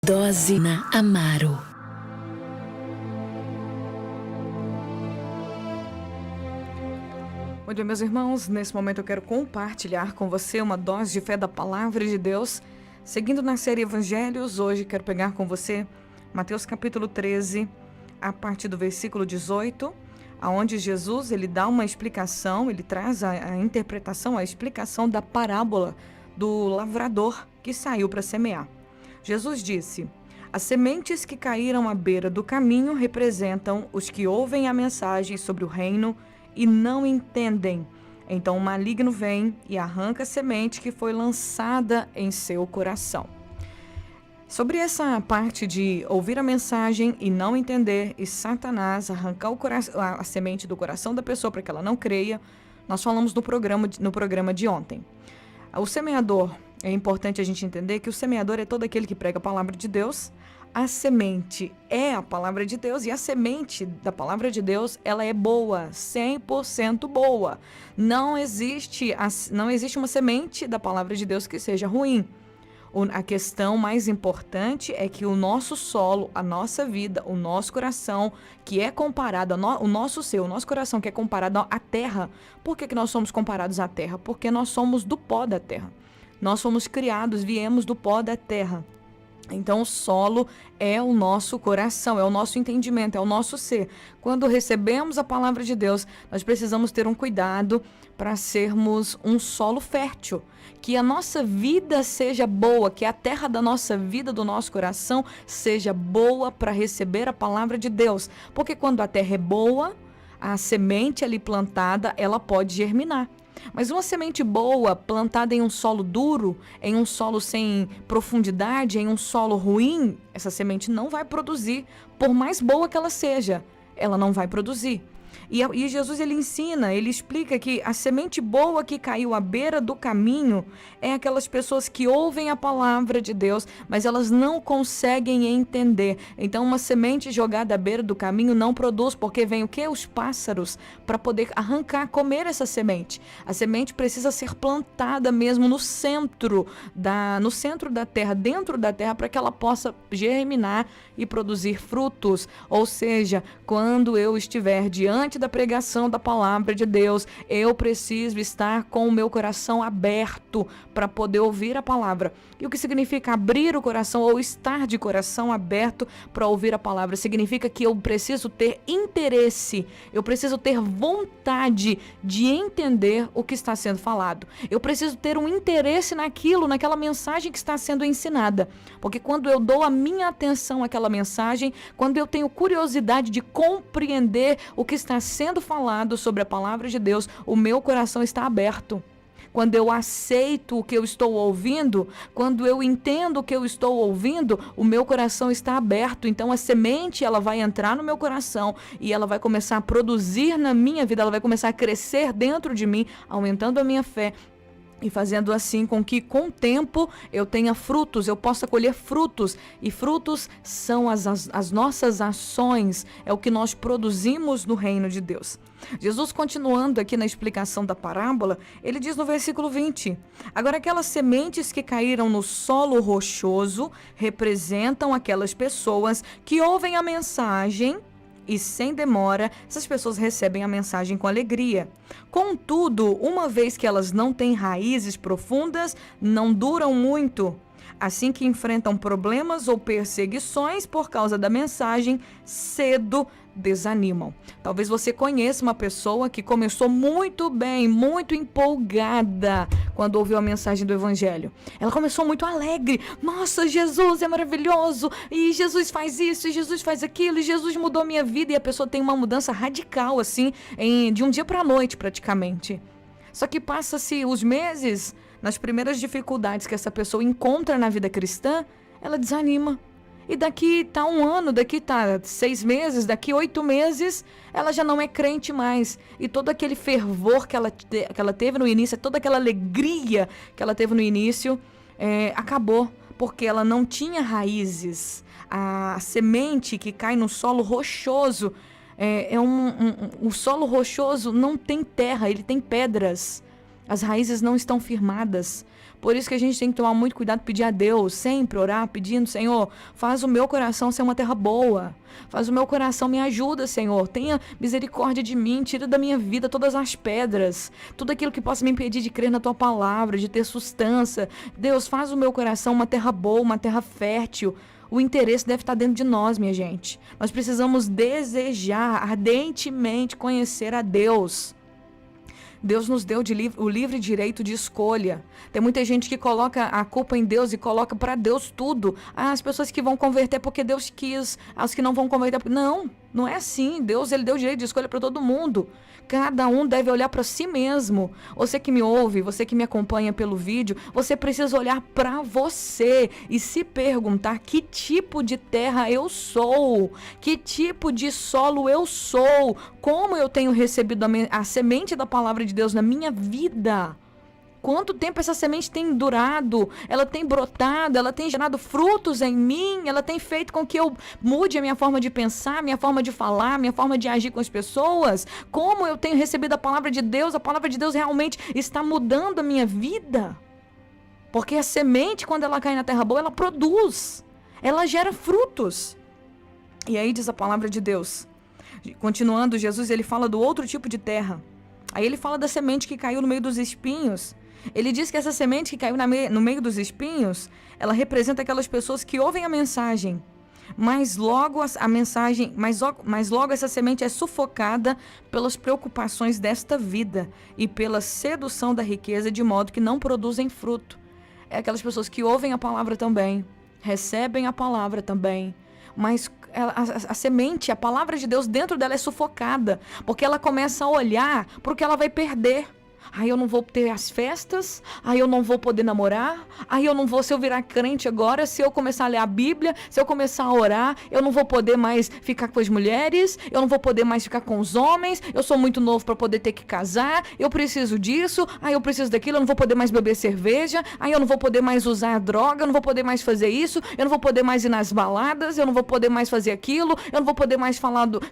Dose na Amaro. Muito bem, meus irmãos, nesse momento eu quero compartilhar com você uma dose de fé da Palavra de Deus. Seguindo na série Evangelhos, hoje quero pegar com você Mateus capítulo 13, a partir do versículo 18, aonde Jesus ele dá uma explicação, ele traz a interpretação, a explicação da parábola do lavrador que saiu para semear. Jesus disse: as sementes que caíram à beira do caminho representam os que ouvem a mensagem sobre o reino e não entendem. Então o maligno vem e arranca a semente que foi lançada em seu coração. Sobre essa parte de ouvir a mensagem e não entender, e Satanás arrancar a semente do coração da pessoa para que ela não creia, nós falamos no programa de ontem. O semeador, é importante a gente entender que o semeador é todo aquele que prega a palavra de Deus. A semente é a palavra de Deus e a semente da palavra de Deus, ela é boa, 100% boa. Não existe uma semente da palavra de Deus que seja ruim. A questão mais importante é que o nosso solo, a nossa vida, o nosso coração, que é comparado, o nosso coração que é comparado à terra. Por que nós somos comparados à terra? Porque nós somos do pó da terra. Nós fomos criados, viemos do pó da terra. Então o solo é o nosso coração, é o nosso entendimento, é o nosso ser. Quando recebemos a palavra de Deus, nós precisamos ter um cuidado para sermos um solo fértil. Que a nossa vida seja boa, que a terra da nossa vida, do nosso coração, seja boa para receber a palavra de Deus. Porque quando a terra é boa, a semente ali plantada, ela pode germinar. Mas uma semente boa, plantada em um solo duro, em um solo sem profundidade, em um solo ruim, essa semente não vai produzir. Por mais boa que ela seja, ela não vai produzir. E Jesus ele ensina, ele explica que a semente boa que caiu à beira do caminho é aquelas pessoas que ouvem a palavra de Deus, mas elas não conseguem entender. Então uma semente jogada à beira do caminho não produz, porque vem o quê? Os pássaros para poder arrancar, comer essa semente. A semente precisa ser plantada mesmo no centro da terra, dentro da terra, para que ela possa germinar e produzir frutos. Ou seja, quando eu estiver diante da pregação da palavra de Deus, eu preciso estar com o meu coração aberto para poder ouvir a palavra. E o que significa abrir o coração ou estar de coração aberto para ouvir a palavra? Significa que eu preciso ter interesse, eu preciso ter vontade de entender o que está sendo falado. Eu preciso ter um interesse naquela mensagem que está sendo ensinada. Porque quando eu dou a minha atenção àquela mensagem, quando eu tenho curiosidade de compreender o que está sendo falado sobre a palavra de Deus, o meu coração está aberto. Quando eu aceito o que eu estou ouvindo, quando eu entendo o que eu estou ouvindo, o meu coração está aberto. Então a semente ela vai entrar no meu coração e ela vai começar a produzir na minha vida, ela vai começar a crescer dentro de mim, aumentando a minha fé. E fazendo assim com que com o tempo eu tenha frutos, eu possa colher frutos. E frutos são as nossas ações, é o que nós produzimos no reino de Deus. Jesus, continuando aqui na explicação da parábola, ele diz no versículo 20: agora aquelas sementes que caíram no solo rochoso representam aquelas pessoas que ouvem a mensagem e sem demora, essas pessoas recebem a mensagem com alegria. Contudo, uma vez que elas não têm raízes profundas, não duram muito. Assim que enfrentam problemas ou perseguições por causa da mensagem, cedo desanimam. Talvez você conheça uma pessoa que começou muito bem, muito empolgada quando ouviu a mensagem do Evangelho. Ela começou muito alegre. Nossa, Jesus é maravilhoso, e Jesus faz isso, e Jesus faz aquilo, e Jesus mudou minha vida. E a pessoa tem uma mudança radical, assim, de um dia para a noite, praticamente. Só que passa-se os meses, nas primeiras dificuldades que essa pessoa encontra na vida cristã, ela desanima. E daqui tá um ano, daqui tá 6 meses, daqui 8 meses, ela já não é crente mais. E todo aquele fervor que ela teve no início, toda aquela alegria que ela teve no início, acabou. Porque ela não tinha raízes. A semente que cai no solo rochoso, o solo rochoso não tem terra, ele tem pedras. As raízes não estão firmadas. Por isso que a gente tem que tomar muito cuidado, pedir a Deus, sempre orar, pedindo, Senhor, faz o meu coração ser uma terra boa. Faz o meu coração, me ajuda, Senhor. Tenha misericórdia de mim, tira da minha vida todas as pedras, tudo aquilo que possa me impedir de crer na Tua palavra, de ter sustância. Deus, faz o meu coração uma terra boa, uma terra fértil. O interesse deve estar dentro de nós, minha gente. Nós precisamos desejar ardentemente conhecer a Deus. Deus nos deu o livre direito de escolha. Tem muita gente que coloca a culpa em Deus e coloca para Deus tudo. As pessoas que vão converter porque Deus quis, as que não vão converter porque... Não é assim. Deus, ele deu o direito de escolha para todo mundo. Cada um deve olhar para si mesmo. Você que me ouve, você que me acompanha pelo vídeo, você precisa olhar para você e se perguntar que tipo de terra eu sou, que tipo de solo eu sou, como eu tenho recebido a semente da palavra de Deus na minha vida. Quanto tempo essa semente tem durado? Ela tem brotado, ela tem gerado frutos em mim, ela tem feito com que eu mude a minha forma de pensar, minha forma de falar, minha forma de agir com as pessoas. Como eu tenho recebido a palavra de Deus realmente está mudando a minha vida. Porque a semente, quando ela cai na terra boa, ela produz, ela gera frutos. E aí diz a palavra de Deus. Continuando, Jesus, ele fala do outro tipo de terra. Aí ele fala da semente que caiu no meio dos espinhos. Ele diz que essa semente que caiu no meio dos espinhos, ela representa aquelas pessoas que ouvem a mensagem, mas logo essa semente é sufocada pelas preocupações desta vida e pela sedução da riqueza, de modo que não produzem fruto. É aquelas pessoas que ouvem a palavra também, recebem a palavra também, mas a semente, a palavra de Deus dentro dela é sufocada, porque ela começa a olhar para o que ela vai perder. Aí eu não vou ter as festas, aí eu não vou poder namorar, aí eu não vou, se eu virar crente agora, se eu começar a ler a Bíblia, se eu começar a orar, eu não vou poder mais ficar com as mulheres, eu não vou poder mais ficar com os homens, eu sou muito novo para poder ter que casar, eu preciso disso, aí eu preciso daquilo, eu não vou poder mais beber cerveja, aí eu não vou poder mais usar droga, eu não vou poder mais fazer isso, eu não vou poder mais ir nas baladas, eu não vou poder mais fazer aquilo, eu não vou poder mais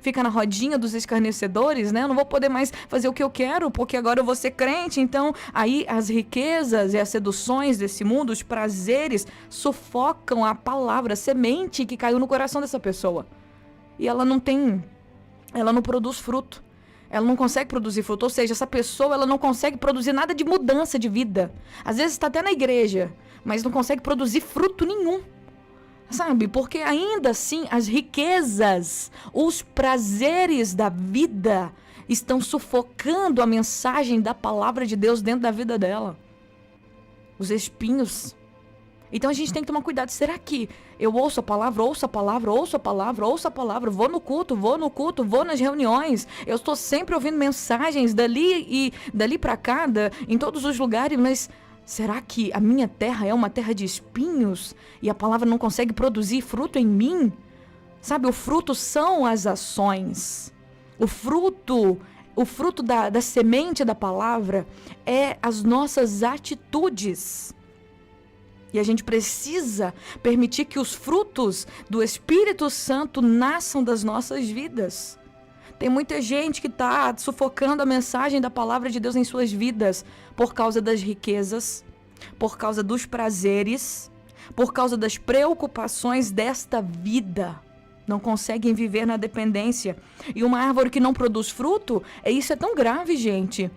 ficar na rodinha dos escarnecedores, né? Eu não vou poder mais fazer o que eu quero, porque agora eu vou ser crente. Então, aí as riquezas e as seduções desse mundo, os prazeres, sufocam a palavra, a semente que caiu no coração dessa pessoa. E ela não produz fruto. Ela não consegue produzir fruto. Ou seja, essa pessoa, ela não consegue produzir nada de mudança de vida. Às vezes está até na igreja, mas não consegue produzir fruto nenhum. Sabe? Porque ainda assim, as riquezas, os prazeres da vida estão sufocando a mensagem da palavra de Deus dentro da vida dela. Os espinhos. Então a gente tem que tomar cuidado. Será que eu ouço a palavra, vou no culto, vou nas reuniões, eu estou sempre ouvindo mensagens dali para cá, em todos os lugares, mas será que a minha terra é uma terra de espinhos e a palavra não consegue produzir fruto em mim? Sabe, o fruto são as ações. O fruto da semente da palavra é as nossas atitudes. E a gente precisa permitir que os frutos do Espírito Santo nasçam das nossas vidas. Tem muita gente que está sufocando a mensagem da palavra de Deus em suas vidas por causa das riquezas, por causa dos prazeres, por causa das preocupações desta vida. Não conseguem viver na dependência. E uma árvore que não produz fruto, isso é tão grave, gente,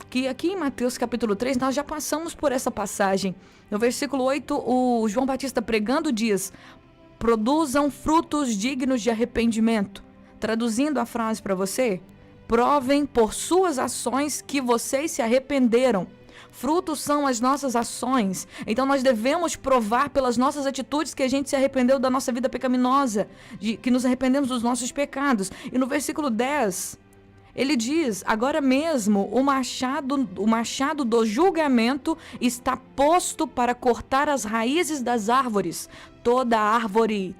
que aqui em Mateus capítulo 3, nós já passamos por essa passagem. No versículo 8, o João Batista pregando diz: produzam frutos dignos de arrependimento. Traduzindo a frase para você, provem por suas ações que vocês se arrependeram. Frutos são as nossas ações. Então nós devemos provar pelas nossas atitudes que a gente se arrependeu da nossa vida pecaminosa, que nos arrependemos dos nossos pecados. E no versículo 10, ele diz: agora mesmo o machado do julgamento está posto para cortar as raízes das árvores. Toda árvore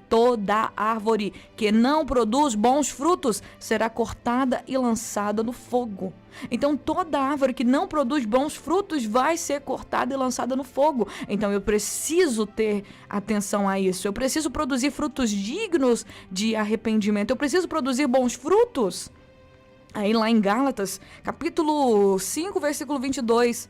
que não produz bons frutos será cortada e lançada no fogo. Então toda árvore que não produz bons frutos vai ser cortada e lançada no fogo. Então eu preciso ter atenção a isso. Eu preciso produzir frutos dignos de arrependimento. Eu preciso produzir bons frutos. Aí lá em Gálatas, capítulo 5, versículo 22,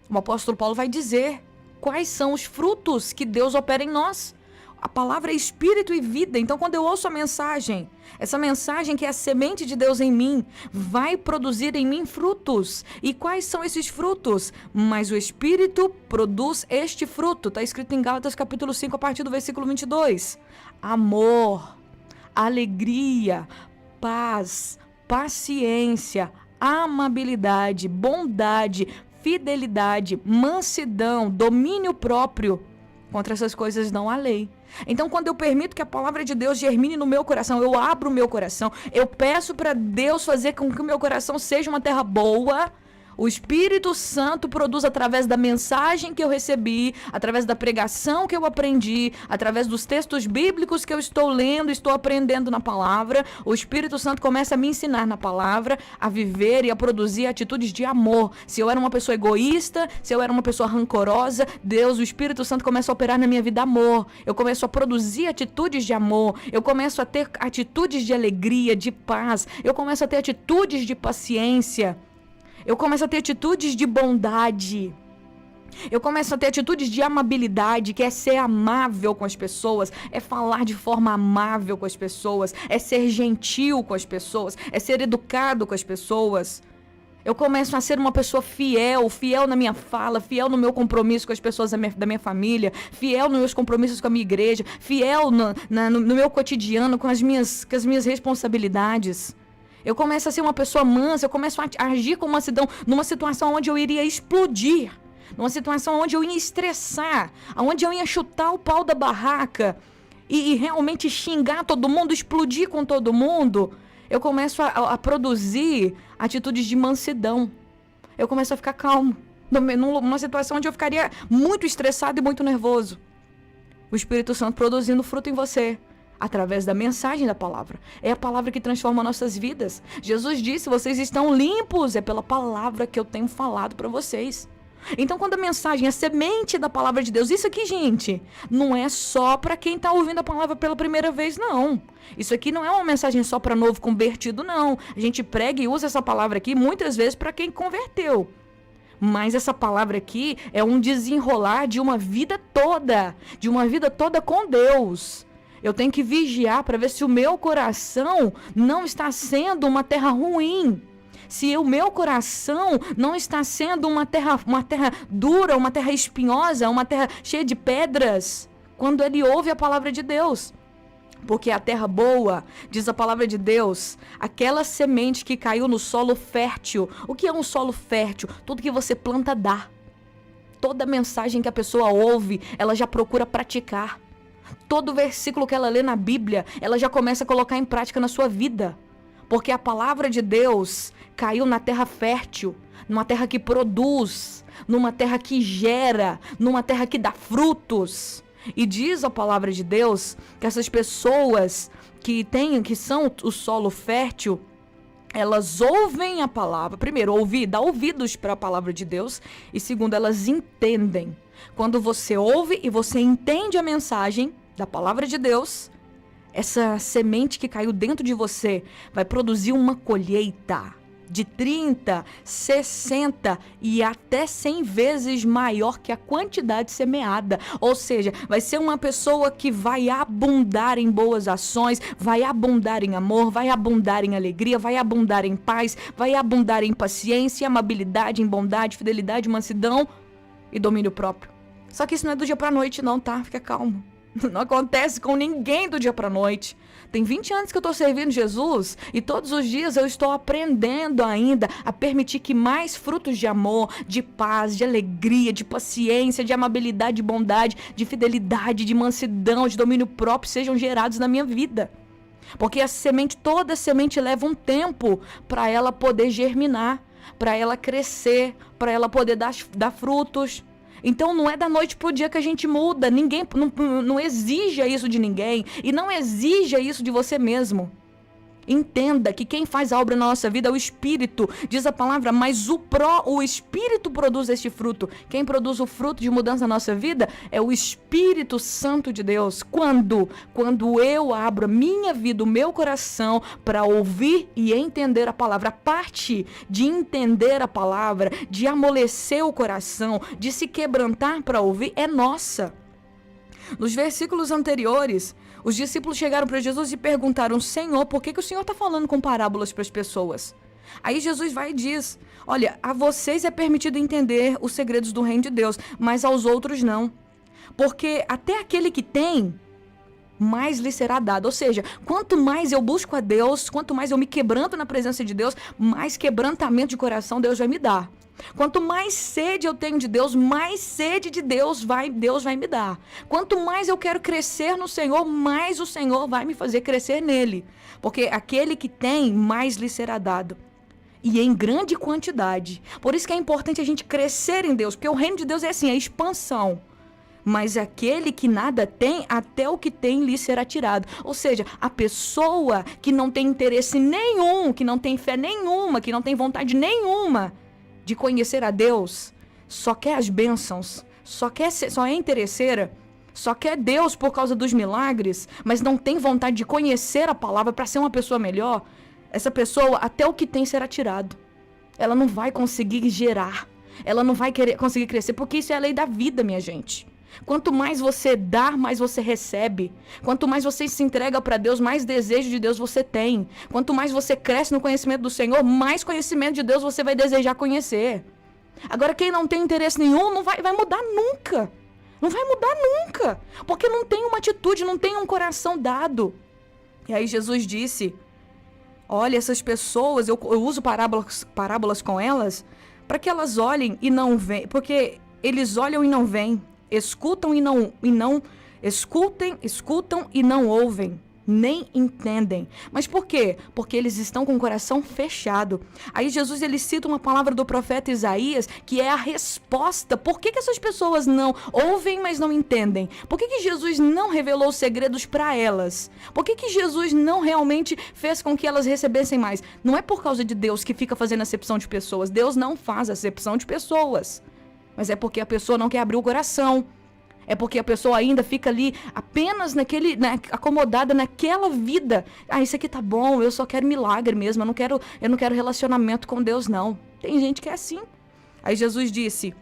o apóstolo Paulo vai dizer quais são os frutos que Deus opera em nós. A palavra é espírito e vida. Então, quando eu ouço a mensagem, essa mensagem que é a semente de Deus em mim, vai produzir em mim frutos. E quais são esses frutos? Mas o Espírito produz este fruto. Está escrito em Gálatas capítulo 5, a partir do versículo 22. Amor, alegria, paz, paciência, amabilidade, bondade, fidelidade, mansidão, domínio próprio. Contra essas coisas não há lei. Então, quando eu permito que a palavra de Deus germine no meu coração, eu abro o meu coração, eu peço para Deus fazer com que o meu coração seja uma terra boa, o Espírito Santo produz através da mensagem que eu recebi, através da pregação que eu aprendi, através dos textos bíblicos que eu estou lendo, estou aprendendo na palavra. O Espírito Santo começa a me ensinar na palavra a viver e a produzir atitudes de amor. Se eu era uma pessoa egoísta, se eu era uma pessoa rancorosa, Deus, o Espírito Santo começa a operar na minha vida amor. Eu começo a produzir atitudes de amor. Eu começo a ter atitudes de alegria, de paz. Eu começo a ter atitudes de paciência. Eu começo a ter atitudes de bondade. Eu começo a ter atitudes de amabilidade, que é ser amável com as pessoas, é falar de forma amável com as pessoas, é ser gentil com as pessoas, é ser educado com as pessoas. Eu começo a ser uma pessoa fiel na minha fala, fiel no meu compromisso com as pessoas da minha família, fiel nos meus compromissos com a minha igreja, fiel no meu cotidiano, com as minhas responsabilidades. Eu começo a ser uma pessoa mansa, eu começo a agir com mansidão numa situação onde eu iria explodir, numa situação onde eu ia estressar, onde eu ia chutar o pau da barraca e realmente xingar todo mundo, explodir com todo mundo. Eu começo a produzir atitudes de mansidão. Eu começo a ficar calmo, numa situação onde eu ficaria muito estressado e muito nervoso. O Espírito Santo produzindo fruto em você. Através da mensagem da palavra. É a palavra que transforma nossas vidas. Jesus disse, vocês estão limpos. É pela palavra que eu tenho falado para vocês. Então, quando a mensagem, a semente da palavra de Deus, isso aqui, gente, não é só para quem está ouvindo a palavra pela primeira vez, não. Isso aqui não é uma mensagem só para novo convertido, não. A gente prega e usa essa palavra aqui muitas vezes para quem converteu. Mas essa palavra aqui é um desenrolar de uma vida toda com Deus. Eu tenho que vigiar para ver se o meu coração não está sendo uma terra ruim. Se o meu coração não está sendo uma terra dura, uma terra espinhosa, uma terra cheia de pedras, quando ele ouve a palavra de Deus. Porque a terra boa, diz a palavra de Deus, aquela semente que caiu no solo fértil. O que é um solo fértil? Tudo que você planta dá. Toda mensagem que a pessoa ouve, ela já procura praticar. Todo versículo que ela lê na Bíblia, ela já começa a colocar em prática na sua vida. Porque a palavra de Deus caiu na terra fértil, numa terra que produz, numa terra que gera, numa terra que dá frutos. E diz a palavra de Deus que essas pessoas que são o solo fértil, elas ouvem a palavra. Primeiro, dá ouvidos para a palavra de Deus. E segundo, elas entendem. Quando você ouve e você entende a mensagem da palavra de Deus, essa semente que caiu dentro de você vai produzir uma colheita de 30, 60 e até 100 vezes maior que a quantidade semeada. Ou seja, vai ser uma pessoa que vai abundar em boas ações, vai abundar em amor, vai abundar em alegria, vai abundar em paz, vai abundar em paciência, amabilidade, em bondade, fidelidade, mansidão e domínio próprio. Só que isso não é do dia pra noite não, tá? Fica calmo. Não acontece com ninguém do dia pra noite. Tem 20 anos que eu estou servindo Jesus e todos os dias eu estou aprendendo ainda a permitir que mais frutos de amor, de paz, de alegria, de paciência, de amabilidade, de bondade, de fidelidade, de mansidão, de domínio próprio sejam gerados na minha vida. Porque toda semente leva um tempo para ela poder germinar, para ela crescer, para ela poder dar frutos. Então não é da noite pro dia que a gente muda. Ninguém não exija isso de ninguém. E não exija isso de você mesmo. Entenda que quem faz a obra na nossa vida é o Espírito. Diz a palavra, mas o Espírito produz este fruto. Quem produz o fruto de mudança na nossa vida é o Espírito Santo de Deus. Quando eu abro a minha vida, o meu coração, para ouvir e entender a palavra, a parte de entender a palavra, de amolecer o coração, de se quebrantar para ouvir, é nossa. Nos versículos anteriores, os discípulos chegaram para Jesus e perguntaram: Senhor, por que o Senhor está falando com parábolas para as pessoas? Aí Jesus vai e diz: olha, a vocês é permitido entender os segredos do reino de Deus, mas aos outros não. Porque até aquele que tem, mais lhe será dado. Ou seja, quanto mais eu busco a Deus, quanto mais eu me quebranto na presença de Deus, mais quebrantamento de coração Deus vai me dar. Quanto mais sede eu tenho de Deus, mais sede de Deus vai me dar. Quanto mais eu quero crescer no Senhor, mais o Senhor vai me fazer crescer nele. Porque aquele que tem, mais lhe será dado. E em grande quantidade. Por isso que é importante a gente crescer em Deus. Porque o reino de Deus é assim, é expansão. Mas aquele que nada tem, até o que tem lhe será tirado. Ou seja, a pessoa que não tem interesse nenhum, que não tem fé nenhuma, que não tem vontade nenhuma de conhecer a Deus, só quer as bênçãos, só é interesseira, só quer Deus por causa dos milagres, mas não tem vontade de conhecer a palavra para ser uma pessoa melhor, essa pessoa, até o que tem será tirado. Ela não vai conseguir gerar, ela não vai conseguir crescer, porque isso é a lei da vida, minha gente. Quanto mais você dá, mais você recebe. Quanto mais você se entrega para Deus, mais desejo de Deus você tem. Quanto mais você cresce no conhecimento do Senhor, mais conhecimento de Deus você vai desejar conhecer. Agora, quem não tem interesse nenhum, não vai mudar nunca. Não vai mudar nunca. Porque não tem uma atitude, não tem um coração dado. E aí Jesus disse: olha, essas pessoas, eu uso parábolas com elas, para que elas olhem e não veem. Porque eles olham e não veem. Escutam e não ouvem, nem entendem. Mas por quê? Porque eles estão com o coração fechado. Aí Jesus ele cita uma palavra do profeta Isaías, que é a resposta. Por que essas pessoas não ouvem, mas não entendem? Por que Jesus não revelou os segredos para elas? Por que Jesus não realmente fez com que elas recebessem mais? Não é por causa de Deus que fica fazendo acepção de pessoas. Deus não faz acepção de pessoas. Mas é porque a pessoa não quer abrir o coração. É porque a pessoa ainda fica ali apenas acomodada naquela vida. Ah, isso aqui tá bom, eu só quero milagre mesmo, eu não quero relacionamento com Deus, não. Tem gente que é assim. Aí Jesus disse: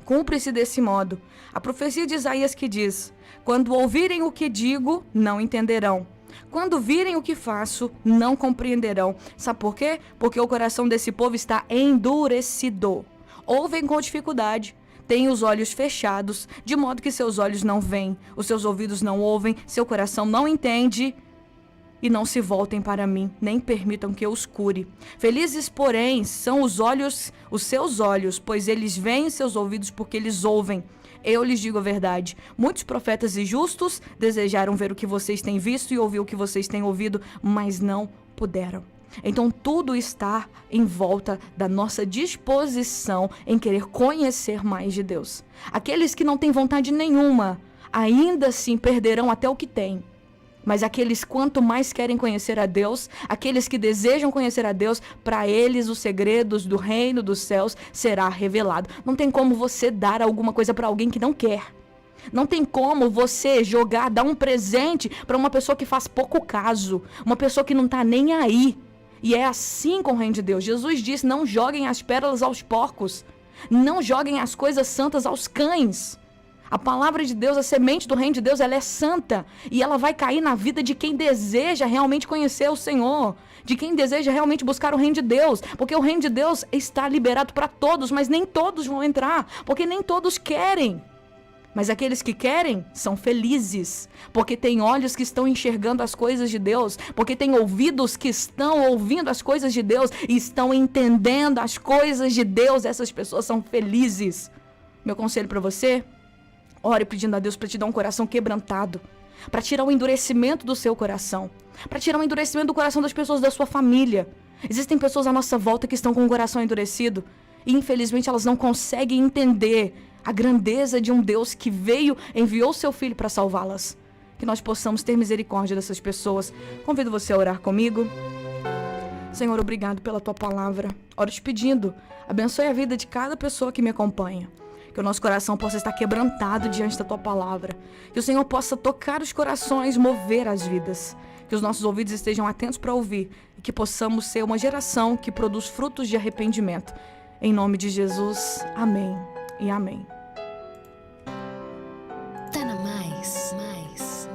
cumpre-se desse modo a profecia de Isaías que diz: quando ouvirem o que digo, não entenderão. Quando virem o que faço, não compreenderão. Sabe por quê? Porque o coração desse povo está endurecido. Ouvem com dificuldade, têm os olhos fechados, de modo que seus olhos não veem, os seus ouvidos não ouvem, seu coração não entende, e não se voltem para mim, nem permitam que eu os cure. Felizes, porém, são os seus olhos, pois eles veem, seus ouvidos, porque eles ouvem. Eu lhes digo a verdade, muitos profetas e justos desejaram ver o que vocês têm visto e ouvir o que vocês têm ouvido, mas não puderam. Então tudo está em volta da nossa disposição em querer conhecer mais de Deus. Aqueles que não têm vontade nenhuma, ainda assim perderão até o que têm. Mas aqueles quanto mais querem conhecer a Deus, aqueles que desejam conhecer a Deus, para eles os segredos do reino dos céus será revelado. Não tem como você dar alguma coisa para alguém que não quer. Não tem como você dar um presente para uma pessoa que faz pouco caso, uma pessoa que não está nem aí. E é assim com o reino de Deus. Jesus disse: não joguem as pérolas aos porcos. Não joguem as coisas santas aos cães. A palavra de Deus, a semente do reino de Deus, ela é santa. E ela vai cair na vida de quem deseja realmente conhecer o Senhor. De quem deseja realmente buscar o reino de Deus. Porque o reino de Deus está liberado para todos, mas nem todos vão entrar. Porque nem todos querem. Mas aqueles que querem são felizes, porque têm olhos que estão enxergando as coisas de Deus, porque têm ouvidos que estão ouvindo as coisas de Deus e estão entendendo as coisas de Deus. Essas pessoas são felizes. Meu conselho para você: ore pedindo a Deus para te dar um coração quebrantado, para tirar o endurecimento do seu coração, para tirar o endurecimento do coração das pessoas da sua família. Existem pessoas à nossa volta que estão com o coração endurecido e infelizmente elas não conseguem entender a grandeza de um Deus que enviou seu Filho para salvá-las. que nós possamos ter misericórdia dessas pessoas. Convido você a orar comigo. Senhor, obrigado pela tua palavra. Oro te pedindo, abençoe a vida de cada pessoa que me acompanha. Que o nosso coração possa estar quebrantado diante da tua palavra. Que o Senhor possa tocar os corações, mover as vidas. Que os nossos ouvidos estejam atentos para ouvir. E que possamos ser uma geração que produz frutos de arrependimento. Em nome de Jesus, amém e amém.